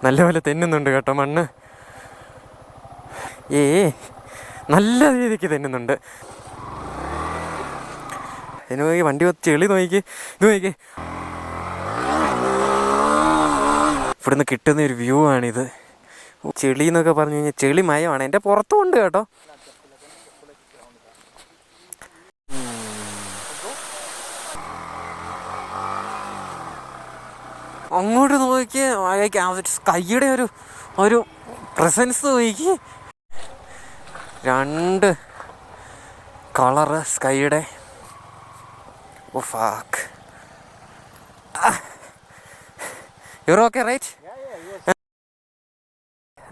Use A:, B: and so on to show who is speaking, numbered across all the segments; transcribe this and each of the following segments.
A: നല്ലപോലെ തെന്നുന്നുണ്ട് കേട്ടോ മണ്ണ്. നല്ല രീതിക്ക് തെന്നുന്നുണ്ട്. അതിന് നോക്കി വണ്ടി ചെളി നോക്കി, ഇത് നോക്കി. ഇവിടുന്ന് കിട്ടുന്ന ഒരു വ്യൂ ആണിത്. ചെളി എന്നൊക്കെ പറഞ്ഞു കഴിഞ്ഞാൽ ചെളി മയമാണ്. എൻ്റെ പുറത്തും ഉണ്ട് കേട്ടോ. അങ്ങോട്ട് നോക്കി സ്കൈയുടെ ഒരു പ്രസൻസ് നോക്കി. 2 കളറ് സ്കൈയുടെ. Oh fuck. You're okay right?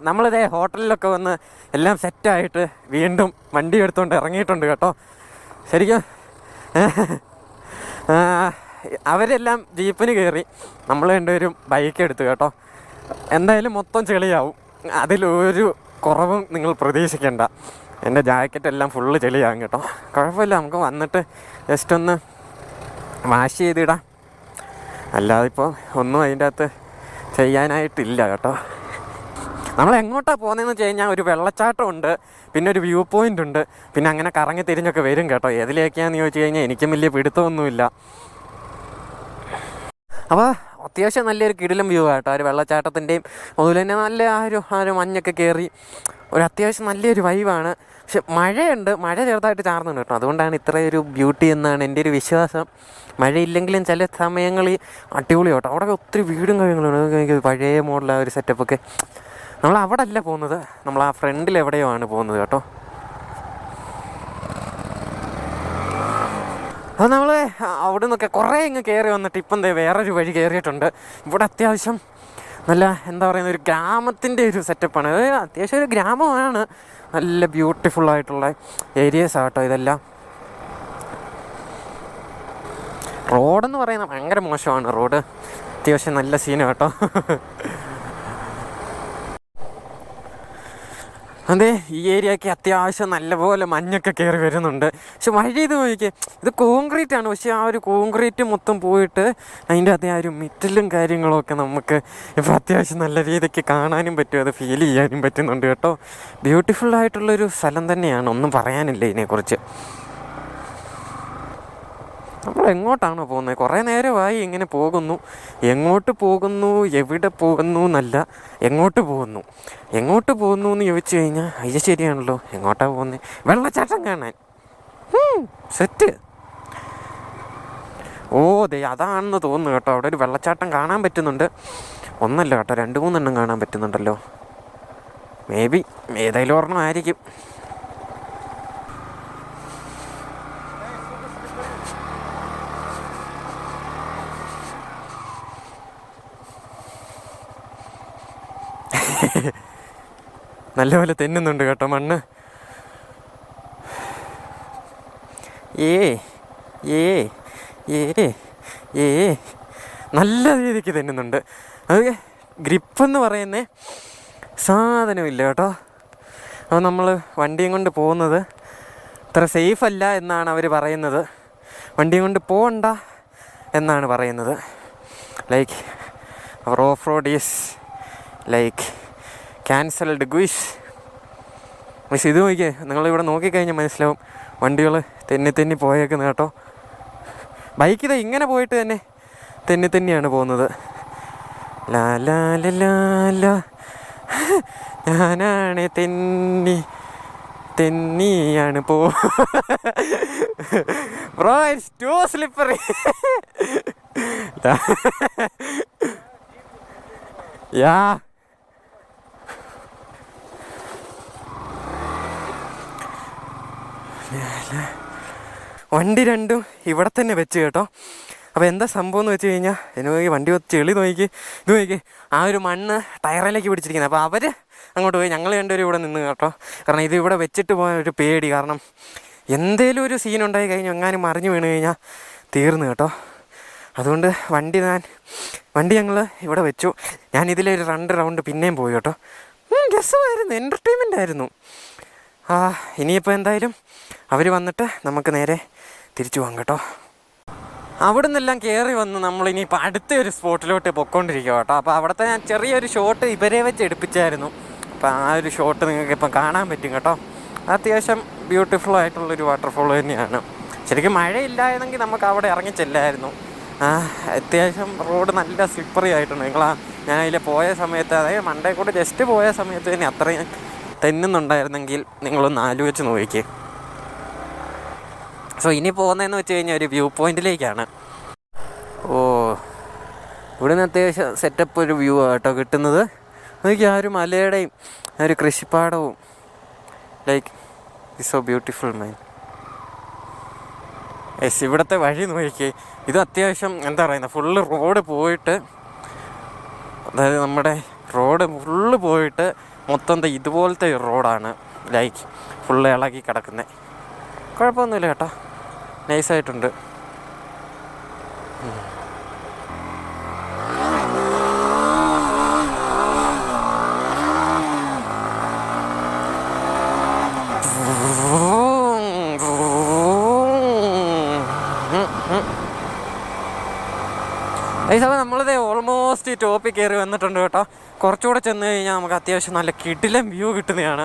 A: നമ്മളിതേ ഹോട്ടലിലൊക്കെ വന്ന് എല്ലാം സെറ്റായിട്ട് വീണ്ടും വണ്ടി എടുത്തുകൊണ്ട് ഇറങ്ങിയിട്ടുണ്ട് കേട്ടോ. ശരിക്കും അവരെല്ലാം ജീപ്പിന് കയറി, നമ്മൾ രണ്ടുപേരും ബൈക്ക് എടുത്തു കേട്ടോ. എന്തായാലും മൊത്തം ചെളിയാവും, അതിലൊരു കുറവും നിങ്ങൾ പ്രതീക്ഷിക്കേണ്ട. എൻ്റെ ജാക്കറ്റെല്ലാം ഫുള്ള് ചെളിയാകും കേട്ടോ. കുഴപ്പമില്ല, നമുക്ക് വന്നിട്ട് ജസ്റ്റ് ഒന്ന് വാഷ് ചെയ്തിടാം. അല്ലാതെ ഇപ്പോൾ ഒന്നും അതിൻ്റെ അകത്ത് ചെയ്യാനായിട്ടില്ല കേട്ടോ. നമ്മൾ എങ്ങോട്ടാണ് പോകുന്നതെന്ന് വെച്ച് കഴിഞ്ഞാൽ ഒരു വെള്ളച്ചാട്ടമുണ്ട്, പിന്നെ ഒരു വ്യൂ പോയിൻ്റ് ഉണ്ട്, പിന്നെ അങ്ങനെ കറങ്ങി തിരിഞ്ഞൊക്കെ വരും കേട്ടോ. ഏതിലേക്കാണെന്ന് ചോദിച്ചു കഴിഞ്ഞാൽ എനിക്കും വലിയ പിടുത്തമൊന്നുമില്ല. അപ്പോൾ അത്യാവശ്യം നല്ലൊരു കിടിലം വ്യൂ ആട്ടോ. ഒരു വെള്ളച്ചാട്ടത്തിൻ്റെയും അതുപോലെ തന്നെ നല്ല ആ ഒരു മഞ്ഞൊക്കെ കയറി ഒരു അത്യാവശ്യം നല്ലൊരു വൈബാണ്. പക്ഷെ മഴയുണ്ട്, മഴ ചെറുതായിട്ട് ചാർന്നുണ്ട് കേട്ടോ. അതുകൊണ്ടാണ് ഇത്രയൊരു ബ്യൂട്ടി എന്നാണ് എൻ്റെ ഒരു വിശ്വാസം. മഴയില്ലെങ്കിലും ചില സമയങ്ങളിൽ അടിപൊളി കേട്ടോ. അവിടെ ഒത്തിരി വീടും കാര്യങ്ങളുണ്ട്, പഴയ മോഡലാണ് ഒരു സെറ്റപ്പൊക്കെ. നമ്മൾ അവിടെ അല്ല പോകുന്നത്, നമ്മൾ ആ ഫ്രണ്ടിൽ എവിടെയോ ആണ് പോകുന്നത് കേട്ടോ. അത് നമ്മൾ അവിടെ നിന്നൊക്കെ കുറേ ഇങ്ങ് കയറി വന്നിട്ട് ഇപ്പം വേറൊരു വഴി കയറിയിട്ടുണ്ട്. ഇവിടെ അത്യാവശ്യം നല്ല എന്താ പറയുന്ന ഒരു ഗ്രാമത്തിൻ്റെ ഒരു സെറ്റപ്പാണ്. അത്യാവശ്യം ഒരു ഗ്രാമമാണ്, നല്ല ബ്യൂട്ടിഫുള്ളായിട്ടുള്ള ഏരിയസ് ആട്ടോ ഇതെല്ലാം. റോഡെന്ന് പറയുന്നത് ഭയങ്കര മോശമാണ്. റോഡ് അത്യാവശ്യം നല്ല സീനാണ് കേട്ടോ. അതെ, ഈ ഏരിയയ്ക്ക് അത്യാവശ്യം നല്ലപോലെ മഞ്ഞൊക്കെ കയറി വരുന്നുണ്ട്. പക്ഷെ വഴി ഇത് നോക്കിയേ, ഇത് കോൺക്രീറ്റ് ആണ്. പക്ഷേ ആ ഒരു കോൺക്രീറ്റ് മൊത്തം പോയിട്ട് അതിൻ്റെ അതേ ആ ഒരു മിറ്റലും കാര്യങ്ങളൊക്കെ നമുക്ക് ഇപ്പോൾ അത്യാവശ്യം നല്ല രീതിക്ക് കാണാനും പറ്റും, അത് ഫീൽ ചെയ്യാനും പറ്റുന്നുണ്ട് കേട്ടോ. ബ്യൂട്ടിഫുള്ളായിട്ടുള്ളൊരു സ്ഥലം തന്നെയാണ്, ഒന്നും പറയാനില്ല ഇതിനെക്കുറിച്ച്. നമ്മൾ എങ്ങോട്ടാണോ പോകുന്നത്? കുറേ നേരമായി ഇങ്ങനെ പോകുന്നു. എങ്ങോട്ട് പോകുന്നു, എവിടെ പോകുന്നു എന്നല്ല, എങ്ങോട്ട് പോകുന്നു എന്ന് ചോദിച്ചു കഴിഞ്ഞാൽ അത് ശരിയാണല്ലോ. എങ്ങോട്ടാണ് പോകുന്നത്? വെള്ളച്ചാട്ടം കാണാൻ. സെറ്റ്. അതാണെന്ന് തോന്നുന്നു കേട്ടോ. അവിടെ ഒരു വെള്ളച്ചാട്ടം കാണാൻ പറ്റുന്നുണ്ട്. ഒന്നല്ല കേട്ടോ, 2-3 എണ്ണം കാണാൻ പറ്റുന്നുണ്ടല്ലോ. മേ ബി ഏതായാലും ഒരെണ്ണം ആയിരിക്കും. നല്ലപോലെ തെന്നുന്നുണ്ട് കേട്ടോ മണ്ണ്. നല്ല രീതിക്ക് തെന്നുന്നുണ്ട്. അത് ഗ്രിപ്പെന്ന് പറയുന്ന സാധനമില്ല കേട്ടോ. അപ്പോൾ നമ്മൾ വണ്ടിയും കൊണ്ട് പോകുന്നത് അത്ര സേഫ് അല്ല എന്നാണ് അവർ പറയുന്നത്. വണ്ടിയും കൊണ്ട് പോകണ്ട എന്നാണ് പറയുന്നത്. Like hour off road is like cancelled guys. പക്ഷേ ഇത് നോക്കിയേ, നിങ്ങളിവിടെ നോക്കിക്കഴിഞ്ഞാൽ മനസ്സിലാവും വണ്ടികൾ തെന്നി പോയേക്കുന്നത് കേട്ടോ. ബൈക്ക് ഇതാ ഇങ്ങനെ പോയിട്ട് തന്നെ തെന്നിയാണ് പോകുന്നത്. ലാ ഞാനാണ് തെന്നിയാണ് ബ്രോ, ഇറ്റ്സ് ടു സ്ലിപ്പറി. യാ വണ്ടി രണ്ടും ഇവിടെ തന്നെ വെച്ച് കേട്ടോ. അപ്പോൾ എന്താ സംഭവം എന്ന് വെച്ച് കഴിഞ്ഞാൽ, എനിക്ക് വണ്ടി ചെളി നോക്കി, ഇത് നോക്കി, ആ ഒരു മണ്ണ് ടയറിലേക്ക് പിടിച്ചിരിക്കുന്നത്. അപ്പോൾ അവർ അങ്ങോട്ട് പോയി, ഞങ്ങൾ രണ്ടുപേരും ഇവിടെ നിന്ന് കേട്ടോ. കാരണം ഇത് ഇവിടെ വെച്ചിട്ട് പോകാൻ ഒരു പേടി. കാരണം എന്തേലും ഒരു സീനുണ്ടായി കഴിഞ്ഞാൽ എങ്ങാനും മറിഞ്ഞു വീണ് കഴിഞ്ഞാൽ തീർന്നു കേട്ടോ. അതുകൊണ്ട് വണ്ടി ഞങ്ങൾ ഇവിടെ വെച്ചു. ഞാൻ ഇതിലൊരു 2 റൗണ്ട് പിന്നെയും പോയി കേട്ടോ. രസമായിരുന്നു, എൻ്റർടൈൻമെൻ്റ് ആയിരുന്നു. ഇനിയിപ്പോൾ എന്തായാലും അവർ വന്നിട്ട് നമുക്ക് നേരെ തിരിച്ചു പോകാം കേട്ടോ. അവിടെ നിന്നെല്ലാം കയറി വന്ന് നമ്മളിനിയിപ്പോൾ അടുത്ത ഒരു സ്പോട്ടിലോട്ട് പൊയ്ക്കൊണ്ടിരിക്കുക കേട്ടോ. അപ്പോൾ അവിടുത്തെ ഞാൻ ചെറിയൊരു ഷോട്ട് ഇവരെ വെച്ച് എടുപ്പിച്ചായിരുന്നു. അപ്പോൾ ആ ഒരു ഷോട്ട് നിങ്ങൾക്ക് ഇപ്പം കാണാൻ പറ്റും കേട്ടോ. അത്യാവശ്യം ബ്യൂട്ടിഫുൾ ആയിട്ടുള്ളൊരു വാട്ടർഫോൾ തന്നെയാണ്. ശരിക്കും മഴയില്ലായിരുന്നെങ്കിൽ നമുക്ക് അവിടെ ഇറങ്ങിച്ചെല്ലായിരുന്നു. അത്യാവശ്യം റോഡ് നല്ല സ്ലിപ്പറി ആയിട്ടുണ്ട്. ഞാൻ അതിൽ പോയ സമയത്ത്, അതായത് മണ്ടേ കൂടെ ജസ്റ്റ് പോയ സമയത്ത് തന്നെ അത്രയും തെന്നുന്നുണ്ടായിരുന്നെങ്കിൽ നിങ്ങളൊന്ന് ആലോചിച്ച് നോക്കിക്കേ. സോ ഇനി പോകുന്നതെന്ന് വെച്ച് കഴിഞ്ഞാൽ ഒരു വ്യൂ പോയിൻറ്റിലേക്കാണ്. ഇവിടുന്ന് അത്യാവശ്യം സെറ്റപ്പ് ഒരു വ്യൂ ആട്ടോ കിട്ടുന്നത്. നോക്കി ആ ഒരു മലയുടെയും ആ ഒരു കൃഷിപ്പാടവും, like it's so beautiful mine. ഇവിടുത്തെ വഴി നോക്കിക്കേ. ഇത് അത്യാവശ്യം എന്താ പറയുന്നത്, ഫുള്ള് റോഡ് പോയിട്ട്, അതായത് നമ്മുടെ റോഡ് ഫുള്ള് പോയിട്ട് മൊത്തം ഇതുപോലത്തെ റോഡാണ്. ലൈക്ക് ഫുള്ള് ഇളകി കിടക്കുന്നത്. കുഴപ്പമൊന്നുമില്ല കേട്ടോ, നൈസായിട്ടുണ്ട്. അപ്പോൾ നമ്മളിത് ഓൾമോസ്റ്റ് ടോപ്പിൽ കയറി വന്നിട്ടുണ്ട് കേട്ടോ. കുറച്ചുകൂടെ ചെന്ന് കഴിഞ്ഞാൽ നമുക്ക് അത്യാവശ്യം നല്ല കിടിലൻ വ്യൂ കിട്ടുന്നതാണ്.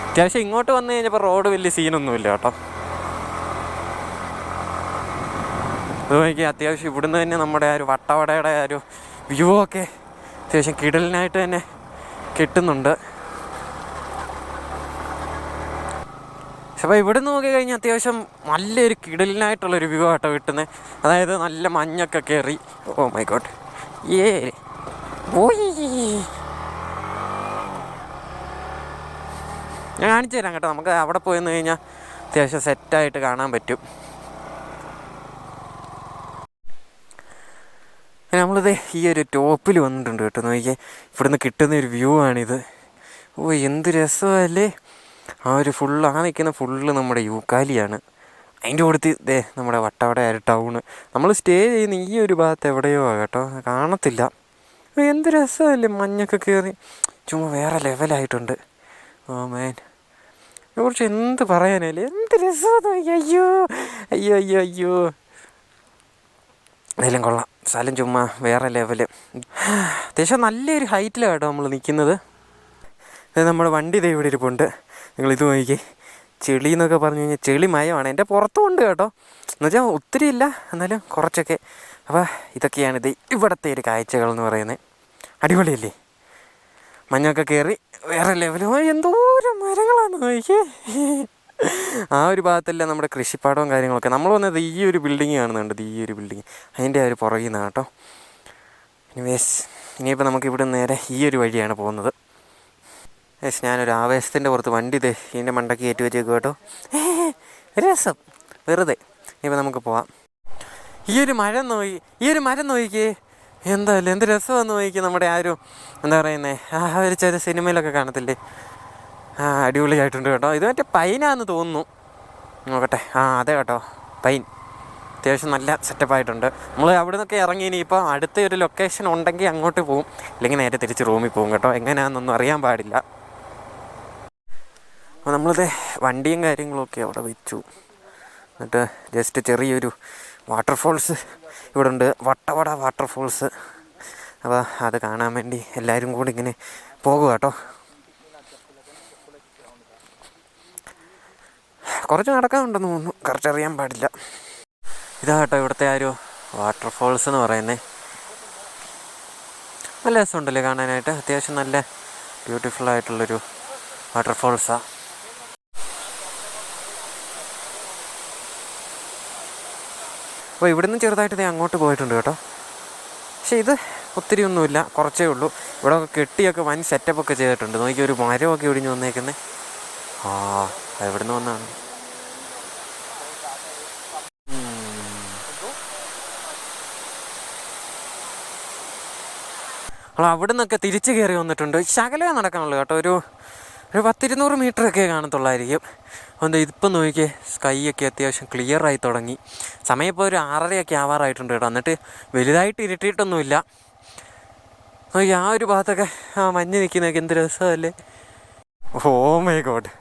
A: അത്യാവശ്യം ഇങ്ങോട്ട് വന്നു കഴിഞ്ഞപ്പോൾ റോഡ് വലിയ സീനൊന്നുമില്ല കേട്ടോ. അത് നോക്കി അത്യാവശ്യം ഇവിടുന്ന് തന്നെ നമ്മുടെ ആ ഒരു വട്ടവടയുടെ ആ ഒരു വ്യൂ ഒക്കെ അത്യാവശ്യം കിടലിനായിട്ട് തന്നെ കിട്ടുന്നുണ്ട്. അപ്പോൾ ഇവിടെ നോക്കി കഴിഞ്ഞാൽ അത്യാവശ്യം നല്ലൊരു കിടലിനായിട്ടുള്ളൊരു വ്യൂ ആട്ടോ കിട്ടുന്നത്. അതായത് നല്ല മഞ്ഞൊക്കെ കയറി. ഓ മൈ ഗോഡ്, ഞാൻ കാണിച്ചു തരാം കേട്ടോ. നമുക്ക് അവിടെ പോയെന്ന് കഴിഞ്ഞാൽ അത്യാവശ്യം സെറ്റായിട്ട് കാണാൻ പറ്റും. നമ്മളിത് ഈ ഒരു ടോപ്പിൽ വന്നിട്ടുണ്ട് കേട്ടോ. നോക്കിയാൽ ഇവിടുന്ന് കിട്ടുന്നൊരു വ്യൂ ആണിത്. എന്ത് രസമല്ലേ. ആ ഒരു ഫുള്ള് നിൽക്കുന്ന ഫുള്ള് നമ്മുടെ യൂക്കാലിയാണ്. അതിൻ്റെ കൊടുത്ത് നമ്മുടെ വട്ടവട ആ ഒരു ടൗണ്. നമ്മൾ സ്റ്റേ ചെയ്യുന്ന ഈ ഒരു ഭാഗത്ത് എവിടെയോ കേട്ടോ, കാണത്തില്ല. എന്ത് രസമല്ലേ, മഞ്ഞൊക്കെ കയറി ചുമ്മാ വേറെ ലെവലായിട്ടുണ്ട്. ഓ മേൻ, ഇതിനെക്കുറിച്ച് എന്ത് പറയാനല്ലേ, എന്ത് രസമാണ്. അയ്യോ അയ്യോ അയ്യോ അയ്യോ, അതെല്ലാം കൊള്ളാം. സ്ഥലം ചുമ്മാ വേറെ ലെവല്. അത്യാവശ്യം നല്ലൊരു ഹൈറ്റിലാണ് കേട്ടോ നമ്മൾ നിൽക്കുന്നത്. നമ്മുടെ വണ്ടി ദേ ഇവിടെ ഇരിപ്പുണ്ട്. നിങ്ങളിത് നോക്കിക്കേ. ചെളി എന്നൊക്കെ പറഞ്ഞു കഴിഞ്ഞാൽ ചെളി മയമാണ്. എൻ്റെ പുറത്തുമുണ്ട് കേട്ടോ, എന്നുവെച്ചാൽ ഒത്തിരി ഇല്ല, എന്നാലും കുറച്ചൊക്കെ. അപ്പോൾ ഇതൊക്കെയാണിത് ഇവിടുത്തെ ഒരു കാഴ്ചകൾ എന്ന് പറയുന്നത്. അടിപൊളിയല്ലേ, മഞ്ഞൊക്കെ കയറി വേറെ ലെവലും. എന്തോരം മരങ്ങളാണ് നോക്കിയേ. ആ ഒരു ഭാഗത്തെല്ലാം നമ്മുടെ കൃഷിപ്പാടവും കാര്യങ്ങളൊക്കെ. നമ്മൾ വന്നത് ഈ ഒരു ബിൽഡിങ് കാണുന്നുണ്ട്, ഈ ഒരു ബിൽഡിങ്, അതിൻ്റെ ആ ഒരു പുറകിൽ നിന്നാണ് കേട്ടോ. ഇനിയിപ്പോൾ നമുക്കിവിടെ നേരെ ഈ ഒരു വഴിയാണ് പോകുന്നത്. ഞാനൊരു ആവേശത്തിൻ്റെ പുറത്ത് വണ്ടി ഇതിൻ്റെ മണ്ടയ്ക്ക് കയറ്റി വെച്ചേക്കും കേട്ടോ. രസം വെറുതെ. ഇപ്പം നമുക്ക് പോവാം. ഈ ഒരു മരം നോക്കിക്കേ, എന്തായാലും എന്ത് രസമാണെന്ന് നോക്കിക്കേ. നമ്മുടെ ആ ഒരു എന്താ പറയുന്നത്, ആ ഒരു ചെറിയ സിനിമയിലൊക്കെ കാണത്തില്ലേ, അടിപൊളിയായിട്ടുണ്ട് കേട്ടോ. ഇത് മറ്റേ പൈനാന്ന് തോന്നുന്നു. നോക്കട്ടെ, അതെ കേട്ടോ, പൈൻ. അത്യാവശ്യം നല്ല സെറ്റപ്പായിട്ടുണ്ട്. നമ്മൾ അവിടെ നിന്നൊക്കെ ഇറങ്ങി ഇനിയിപ്പോൾ അടുത്ത ഒരു ലൊക്കേഷൻ ഉണ്ടെങ്കിൽ അങ്ങോട്ട് പോവും, അല്ലെങ്കിൽ നേരെ തിരിച്ച് റൂമിൽ പോകും കേട്ടോ. എങ്ങനെയാണെന്നൊന്നും അറിയാൻ പാടില്ല. അപ്പോൾ നമ്മളിത് വണ്ടിയും കാര്യങ്ങളൊക്കെ അവിടെ വെച്ചു. എന്നിട്ട് ജസ്റ്റ് ചെറിയൊരു വാട്ടർഫോൾസ് ഇവിടെ ഉണ്ട്, വട്ടവട വാട്ടർഫോൾസ്. അപ്പോൾ അത് കാണാൻ വേണ്ടി എല്ലാവരും കൂടി ഇങ്ങനെ പോകുക കേട്ടോ. കുറച്ച് നടക്കാനുണ്ടെന്ന് തോന്നുന്നു, കറക്റ്റ് അറിയാൻ പാടില്ല. ഇതാ കേട്ടോ ഇവിടുത്തെ ആ ഒരു വാട്ടർഫോൾസ് എന്ന് പറയുന്നത്. നല്ല രസമുണ്ടല്ലേ കാണാനായിട്ട്. അത്യാവശ്യം നല്ല ബ്യൂട്ടിഫുള്ളായിട്ടുള്ളൊരു വാട്ടർഫോൾസാണ്. അപ്പോൾ ഇവിടുന്ന് ചെറുതായിട്ട് അങ്ങോട്ട് പോയിട്ടുണ്ട് കേട്ടോ. പക്ഷേ ഇത് ഒത്തിരി ഒന്നുമില്ല, കുറച്ചേ ഉള്ളൂ. ഇവിടെ കെട്ടിയൊക്കെ വൻ സെറ്റപ്പൊക്കെ ചെയ്തിട്ടുണ്ട്. നോക്കി ഒരു മരമൊക്കെ ഒടിഞ്ഞ് വന്നേക്കുന്നത്. എവിടുന്ന് വന്നാണ്. അപ്പോൾ അവിടെ നിന്നൊക്കെ തിരിച്ച് കയറി വന്നിട്ടുണ്ട്. ശകലമേ നടക്കാനുള്ളൂ കേട്ടോ. ഒരു 100-200 മീറ്ററൊക്കെ കാണത്തുള്ളായിരിക്കും. അതുകൊണ്ട് ഇതിപ്പം നോക്കിയേ, സ്കൈ ഒക്കെ അത്യാവശ്യം ക്ലിയറായി തുടങ്ങി. സമയം ഇപ്പോൾ ഒരു 6:30 ആവാറായിട്ടുണ്ട് കേട്ടോ. എന്നിട്ട് വലുതായിട്ട് ഇരുട്ടിയിട്ടൊന്നുമില്ല. നോക്കി ആ ഒരു ഭാഗത്തൊക്കെ മഞ്ഞ് നിൽക്കുന്നതൊക്കെ എന്ത് രസമല്ലേ. ഓ മൈ ഗോഡ്,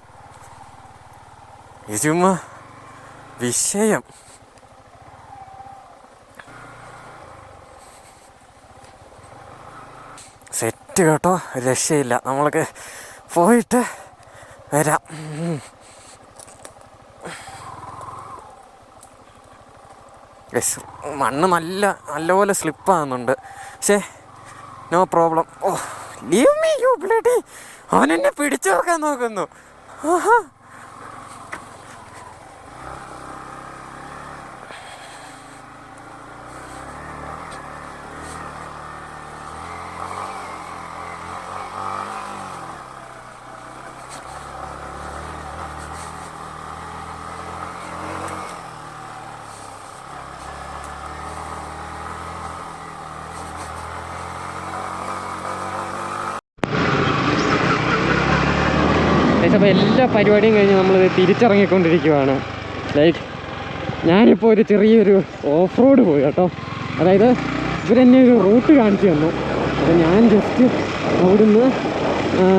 A: ഇത് ചുമ്മാ വിഷയം. സെറ്റ് കേട്ടോ, രക്ഷയില്ല. നമ്മൾക്ക് പോയിട്ട് വരാം. മണ്ണ് നല്ലപോലെ സ്ലിപ്പാകുന്നുണ്ട്. പക്ഷേ no problem. Oh leave me you bloody. അവനെന്നെ പിടിച്ചു വെക്കാൻ നോക്കുന്നു. ആഹാ. അപ്പോൾ എല്ലാ പരിപാടിയും കഴിഞ്ഞ് നമ്മൾ തിരിച്ചിറങ്ങിക്കൊണ്ടിരിക്കുകയാണ്. ലൈക്ക് ഞാനിപ്പോൾ ഒരു ചെറിയൊരു ഓഫ് റോഡ് പോയി കേട്ടോ. അതായത് ഇവരെന്നെ ഒരു റൂട്ട് കാണിച്ചു തന്നു. അപ്പോൾ ഞാൻ ജസ്റ്റ് അവിടുന്ന്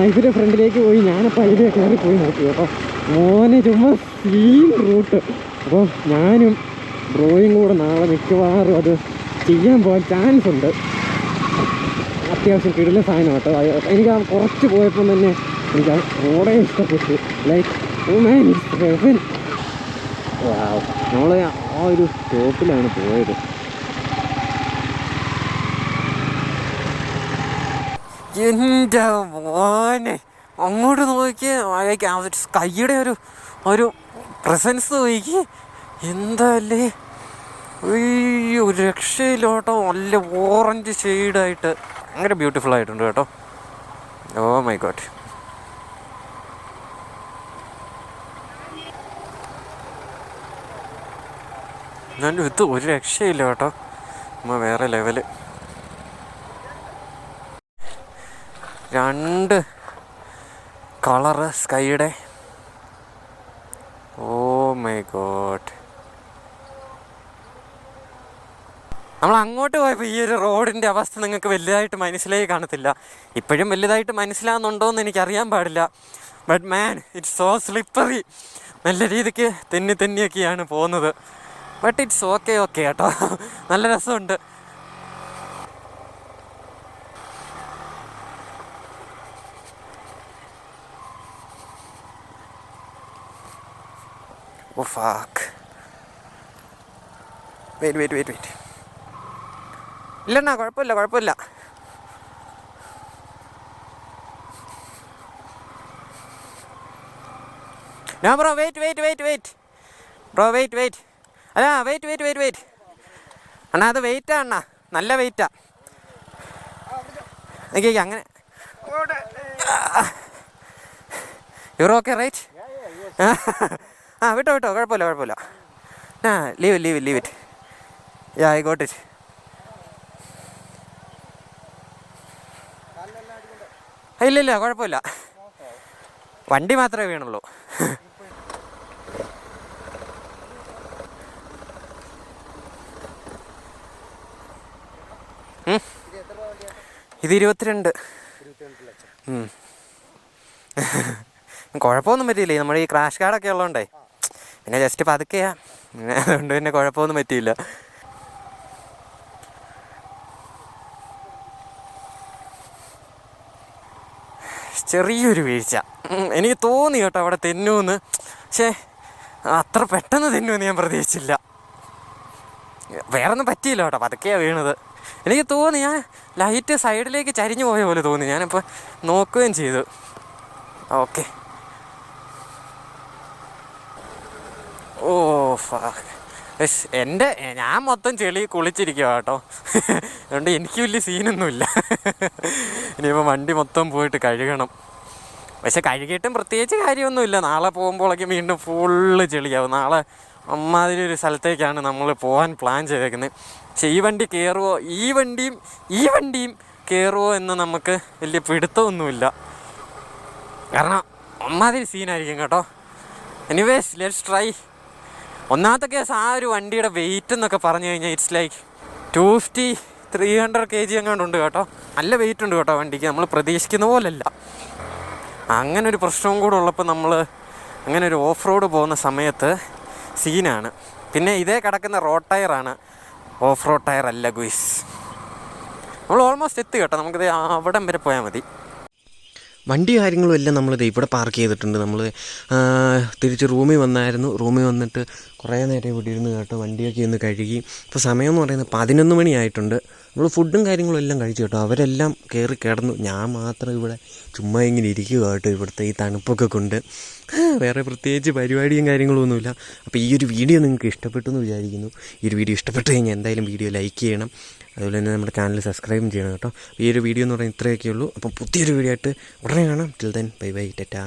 A: ഇവരുടെ ഫ്രണ്ടിലേക്ക് പോയി ഞാനപ്പോൾ അതിലേ കയറിപ്പോയി നോക്കി കേട്ടോ. മോനെ ചുമ്മാ സീൻ റൂട്ട്. അപ്പോൾ ഞാനും ബ്രോയും കൂടെ നാളെ മിക്കവാറും അത് ചെയ്യാൻ പോകാൻ ചാൻസ് ഉണ്ട്. അത്യാവശ്യം കിടില സാധനം കേട്ടോ. എനിക്ക് ആ കുറച്ച് പോയപ്പോൾ തന്നെ എനിക്ക് ആ റോഡേ ഇഷ്ടപ്പെട്ടു. Like oh man it's heaven. Wow. നമ്മൾ ആ ഒരു സ്റ്റോപ്പിലാണ് പോയത്. എൻ്റെ മോനെ അങ്ങോട്ട് നോക്കി സ്കൈയുടെ ഒരു പ്രസൻസ് നോക്കി. എന്താല്ലേ, ഒരു രക്ഷയില്ല കേട്ടോ. നല്ല ഓറഞ്ച് ഷെയ്ഡായിട്ട് ഭയങ്കര ബ്യൂട്ടിഫുൾ ആയിട്ടുണ്ട് കേട്ടോ. Oh my God. എന്നാലും ഇത് ഒരു രക്ഷയില്ല കേട്ടോ. നമ്മൾ വേറെ ലെവല്. 2 കളറ് സ്കൈയുടെ. Oh my God. നമ്മൾ അങ്ങോട്ട് പോയപ്പോൾ ഈ ഒരു റോഡിൻ്റെ അവസ്ഥ നിങ്ങൾക്ക് വലുതായിട്ട് മനസ്സിലായി കാണത്തില്ല. ഇപ്പോഴും വലുതായിട്ട് മനസ്സിലാകുന്നുണ്ടോയെന്ന് എനിക്കറിയാൻ പാടില്ല. But man it's so slippery. നല്ല രീതിക്ക് തെന്നിയൊക്കെയാണ് പോകുന്നത്. ബട്ട് ഇറ്റ്സ് ഓക്കെ കേട്ടോ. നല്ല രസമുണ്ട്. ഓ ഫാക്ക്. വെയിറ്റ്. ഇല്ലണ്ണാ, കുഴപ്പമില്ല. No bro, wait. Bro, wait. അല്ല വെയിറ്റ്. അണ്ണാ അത് വെയിറ്റാ അണ്ണാ, നല്ല വെയിറ്റാ. അങ്ങനെ യൂറോ ഓക്കെ റൈറ്റ്? വിട്ടോ കുഴപ്പമില്ല. Leave it. I got it. ഇല്ല കുഴപ്പമില്ല. വണ്ടി മാത്രമേ വീണുള്ളൂ. ഇത് 22. കുഴപ്പമൊന്നും പറ്റിയില്ലേ. നമ്മുടെ ഈ ക്രാഷ് കാർഡൊക്കെ ഉള്ളതുകൊണ്ടേ പിന്നെ ജസ്റ്റ് പതുക്കെയാ. അതുകൊണ്ട് പിന്നെ കുഴപ്പമൊന്നും പറ്റിയില്ല. ചെറിയൊരു വീഴ്ച എനിക്ക് തോന്നി കേട്ടോ അവിടെ തെന്നുമെന്ന്. പക്ഷേ അത്ര പെട്ടെന്ന് തെന്നുമെന്ന് ഞാൻ പ്രതീക്ഷിച്ചില്ല. വേറൊന്നും പറ്റിയില്ല കേട്ടോ, പതുക്കെയാണ് വീണത്. എനിക്ക് തോന്നി ഞാൻ ലൈറ്റ് സൈഡിലേക്ക് ചരിഞ്ഞു പോയ പോലെ തോന്നി. ഞാനിപ്പോൾ നോക്കുകയും ചെയ്തു. ഓക്കെ. ഓ ഞാൻ മൊത്തം ചെളി കുളിച്ചിരിക്കുക കേട്ടോ. അതുകൊണ്ട് എനിക്ക് വലിയ സീനൊന്നുമില്ല. ഇനിയിപ്പോൾ വണ്ടി മൊത്തം പോയിട്ട് കഴുകണം. പക്ഷെ കഴുകിയിട്ടും പ്രത്യേകിച്ച് കാര്യമൊന്നുമില്ല. നാളെ പോകുമ്പോഴേക്കും വീണ്ടും ഫുള്ള് ചെളിയാവും. നാളെ അമ്മാതിരി ഒരു സ്ഥലത്തേക്കാണ് നമ്മൾ പോകാൻ പ്ലാൻ ചെയ്തേക്കുന്നത്. പക്ഷെ ഈ വണ്ടി കയറുമോ, ഈ വണ്ടിയും കയറുമോ എന്ന് നമുക്ക് വലിയ പിടുത്തമൊന്നുമില്ല. കാരണം അമ്മാതിരി സീനായിരിക്കും കേട്ടോ. Anyways let's try. ഒന്നാമത്തെ കേസ് ആ ഒരു വണ്ടിയുടെ വെയിറ്റ് എന്നൊക്കെ പറഞ്ഞു കഴിഞ്ഞാൽ ഇറ്റ്സ് ലൈക്ക് 250-300 kg എങ്ങാണ്ടുണ്ട് കേട്ടോ. നല്ല വെയിറ്റ് ഉണ്ട് കേട്ടോ വണ്ടിക്ക്. നമ്മൾ പ്രതീക്ഷിക്കുന്ന പോലല്ല. അങ്ങനെ ഒരു പ്രശ്നവും കൂടെ ഉള്ളപ്പോൾ നമ്മൾ അങ്ങനെ ഒരു ഓഫ് റോഡ് പോകുന്ന സമയത്ത് സീനാണ്. പിന്നെ ഇതേ കിടക്കുന്ന റോഡ് ടയറാണ്, ഓഫ് റോഡ് ടയർ അല്ല ഗുയ്സ്. നമ്മൾ ഓൾമോസ്റ്റ് എത്തി കേട്ടോ, നമുക്കിത് അവിടം വരെ പോയാൽ മതി. വണ്ടി കാര്യങ്ങളും എല്ലാം നമ്മളിത് ഇവിടെ പാർക്ക് ചെയ്തിട്ടുണ്ട്. നമ്മൾ തിരിച്ച് റൂമിൽ വന്നായിരുന്നു. റൂമിൽ വന്നിട്ട് കുറേ നേരം ഇവിടെ ഇരുന്ന് കേട്ടോ, വണ്ടിയൊക്കെ ഒന്ന് കഴുകി. ഇപ്പോൾ സമയമെന്ന് പറയുന്നത് 11 മണിയായിട്ടുണ്ട്. നമ്മൾ ഫുഡും കാര്യങ്ങളും എല്ലാം കഴിച്ചു കേട്ടോ. അവരെല്ലാം കയറി കിടന്നു, ഞാൻ മാത്രം ഇവിടെ ചുമ്മാ ഇങ്ങനെ ഇരിക്കുക കേട്ടോ, ഇവിടുത്തെ ഈ തണുപ്പൊക്കെ കൊണ്ട്. വേറെ പ്രത്യേകിച്ച് പരിപാടിയും കാര്യങ്ങളൊന്നുമില്ല. അപ്പോൾ ഈ ഒരു വീഡിയോ നിങ്ങൾക്ക് ഇഷ്ടപ്പെട്ടു എന്ന് വിചാരിക്കുന്നു. ഈ ഒരു വീഡിയോ ഇഷ്ടപ്പെട്ട് കഴിഞ്ഞാൽ എന്തായാലും വീഡിയോ ലൈക്ക് ചെയ്യണം, അതുപോലെ തന്നെ നമ്മുടെ ചാനൽ സബ്സ്ക്രൈബും ചെയ്യണം കേട്ടോ. ഈ ഒരു വീഡിയോ എന്ന് പറയുന്നത് ഇത്രയൊക്കെ ഉള്ളൂ. അപ്പം പുതിയൊരു വീഡിയോ ആയിട്ട് ഉടനെ കാണാം. Till then bye bye, Tata.